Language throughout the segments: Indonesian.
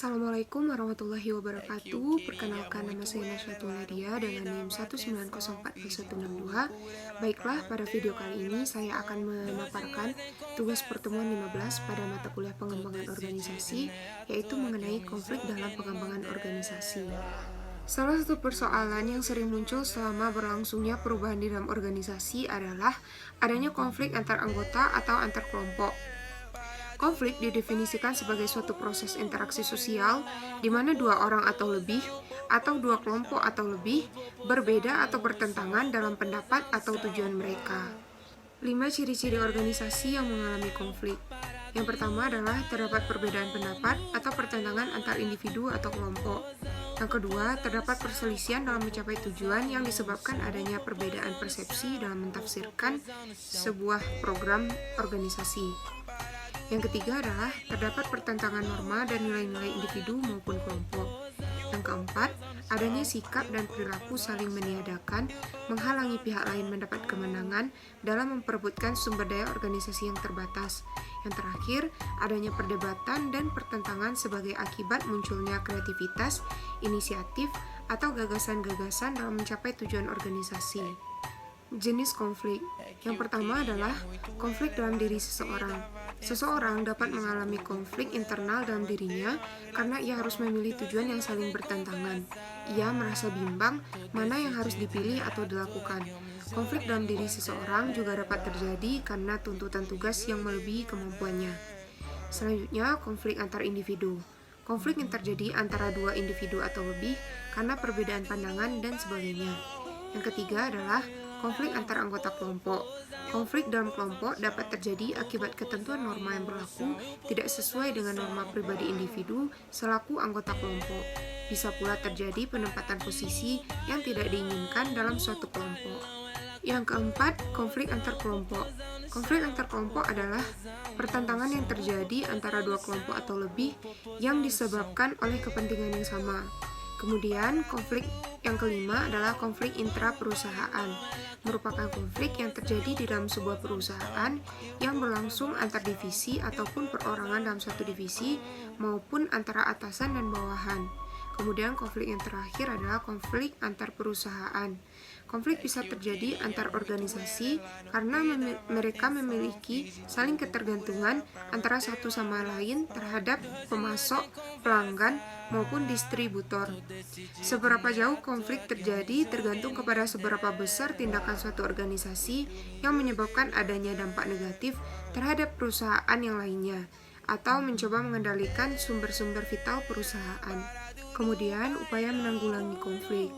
Assalamualaikum warahmatullahi wabarakatuh. Perkenalkan, nama saya Nasratul Nadia dengan NIM 1904162. Baiklah, pada video kali ini saya akan memaparkan tugas pertemuan 15 pada mata kuliah pengembangan organisasi, yaitu mengenai konflik dalam pengembangan organisasi. Salah satu persoalan yang sering muncul selama berlangsungnya perubahan di dalam organisasi adalah adanya konflik antar anggota atau antar kelompok. Konflik didefinisikan sebagai suatu proses interaksi sosial di mana dua orang atau lebih, atau dua kelompok atau lebih, berbeda atau bertentangan dalam pendapat atau tujuan mereka. 5 ciri-ciri organisasi yang mengalami konflik. Yang pertama adalah terdapat perbedaan pendapat atau pertentangan antar individu atau kelompok. Yang kedua, terdapat perselisihan dalam mencapai tujuan yang disebabkan adanya perbedaan persepsi dalam mentafsirkan sebuah program organisasi. Yang ketiga adalah terdapat pertentangan norma dan nilai-nilai individu maupun kelompok. Yang keempat, adanya sikap dan perilaku saling meniadakan, menghalangi pihak lain mendapat kemenangan dalam memperebutkan sumber daya organisasi yang terbatas. Yang terakhir, adanya perdebatan dan pertentangan sebagai akibat munculnya kreativitas, inisiatif, atau gagasan-gagasan dalam mencapai tujuan organisasi. Jenis konflik. Yang pertama adalah konflik dalam diri seseorang. Seseorang dapat mengalami konflik internal dalam dirinya karena ia harus memilih tujuan yang saling bertentangan. Ia merasa bimbang mana yang harus dipilih atau dilakukan. Konflik dalam diri seseorang juga dapat terjadi karena tuntutan tugas yang melebihi kemampuannya. Selanjutnya, konflik antar individu. Konflik yang terjadi antara dua individu atau lebih karena perbedaan pandangan dan sebagainya. Yang ketiga adalah konflik antar anggota kelompok. Konflik dalam kelompok dapat terjadi akibat ketentuan norma yang berlaku tidak sesuai dengan norma pribadi individu selaku anggota kelompok. Bisa pula terjadi penempatan posisi yang tidak diinginkan dalam suatu kelompok. Yang keempat, konflik antar kelompok. Konflik antar kelompok adalah pertentangan yang terjadi antara dua kelompok atau lebih yang disebabkan oleh kepentingan yang sama. Kemudian, konflik yang kelima adalah konflik intra-perusahaan, merupakan konflik yang terjadi di dalam sebuah perusahaan yang berlangsung antar divisi ataupun perorangan dalam satu divisi maupun antara atasan dan bawahan. Kemudian konflik yang terakhir adalah konflik antar perusahaan. Konflik bisa terjadi antar organisasi karena mereka memiliki saling ketergantungan antara satu sama lain terhadap pemasok, pelanggan, maupun distributor. Seberapa jauh konflik terjadi tergantung kepada seberapa besar tindakan suatu organisasi yang menyebabkan adanya dampak negatif terhadap perusahaan yang lainnya, atau mencoba mengendalikan sumber-sumber vital perusahaan. Kemudian, upaya menanggulangi konflik.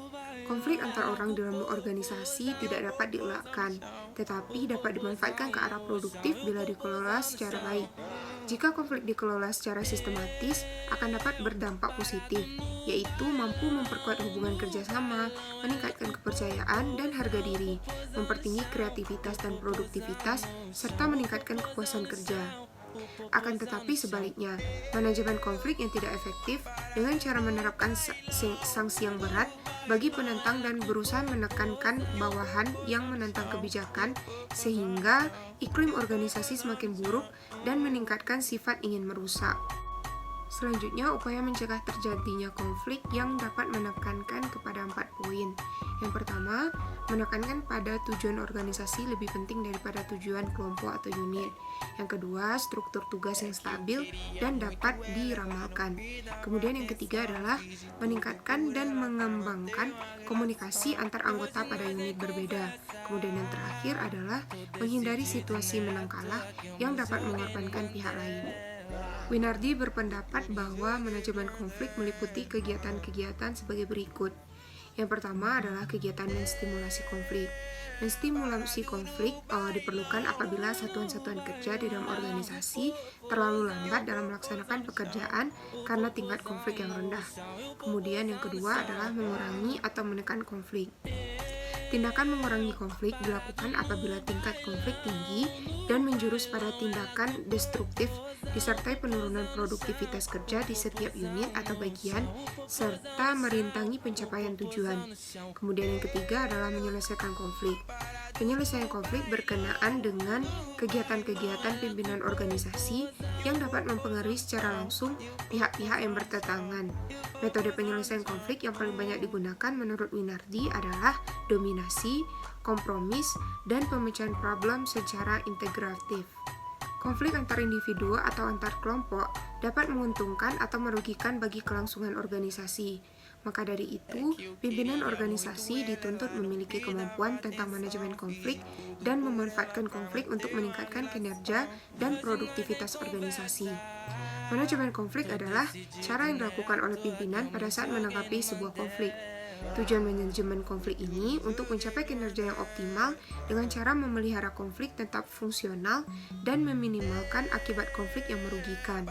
Konflik antar orang dalam organisasi tidak dapat dielakkan, tetapi dapat dimanfaatkan ke arah produktif bila dikelola secara baik. Jika konflik dikelola secara sistematis, akan dapat berdampak positif, yaitu mampu memperkuat hubungan kerjasama, meningkatkan kepercayaan dan harga diri, mempertinggi kreativitas dan produktivitas, serta meningkatkan kepuasan kerja. Akan tetapi sebaliknya, manajemen konflik yang tidak efektif dengan cara menerapkan sanksi yang berat bagi penentang dan berusaha menekankan bawahan yang menentang kebijakan sehingga iklim organisasi semakin buruk dan meningkatkan sifat ingin merusak. Selanjutnya, upaya mencegah terjadinya konflik yang dapat menekankan kepada 4 poin. Yang pertama, menekankan pada tujuan organisasi lebih penting daripada tujuan kelompok atau unit. Yang kedua, struktur tugas yang stabil dan dapat diramalkan. Kemudian yang ketiga adalah meningkatkan dan mengembangkan komunikasi antar anggota pada unit berbeda. Kemudian yang terakhir adalah menghindari situasi menang kalah yang dapat mengorbankan pihak lain. Winardi berpendapat bahwa manajemen konflik meliputi kegiatan-kegiatan sebagai berikut. Yang pertama adalah kegiatan menstimulasi konflik. Menstimulasi konflik diperlukan apabila satuan-satuan kerja di dalam organisasi terlalu lambat dalam melaksanakan pekerjaan karena tingkat konflik yang rendah. Kemudian yang kedua adalah mengurangi atau menekan konflik. Tindakan mengurangi konflik dilakukan apabila tingkat konflik tinggi dan menjurus pada tindakan destruktif disertai penurunan produktivitas kerja di setiap unit atau bagian serta merintangi pencapaian tujuan. Kemudian yang ketiga adalah menyelesaikan konflik. Penyelesaian konflik berkenaan dengan kegiatan-kegiatan pimpinan organisasi yang dapat mempengaruhi secara langsung pihak-pihak yang bertentangan. Metode penyelesaian konflik yang paling banyak digunakan menurut Winardi adalah dominasi, kompromis, dan pemecahan problem secara integratif. Konflik antar individu atau antar kelompok dapat menguntungkan atau merugikan bagi kelangsungan organisasi. Maka dari itu, pimpinan organisasi dituntut memiliki kemampuan tentang manajemen konflik dan memanfaatkan konflik untuk meningkatkan kinerja dan produktivitas organisasi. Manajemen konflik adalah cara yang dilakukan oleh pimpinan pada saat menanggapi sebuah konflik. Tujuan manajemen konflik ini untuk mencapai kinerja yang optimal dengan cara memelihara konflik tetap fungsional dan meminimalkan akibat konflik yang merugikan.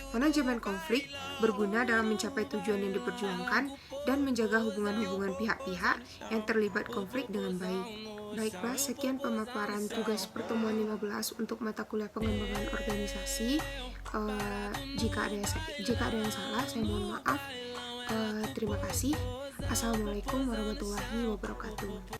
Manajemen konflik berguna dalam mencapai tujuan yang diperjuangkan dan menjaga hubungan-hubungan pihak-pihak yang terlibat konflik dengan baik. Baiklah, sekian pemaparan tugas pertemuan 15 untuk mata kuliah pengembangan organisasi. Jika ada yang salah, saya mohon maaf. Terima kasih. Assalamualaikum warahmatullahi wabarakatuh.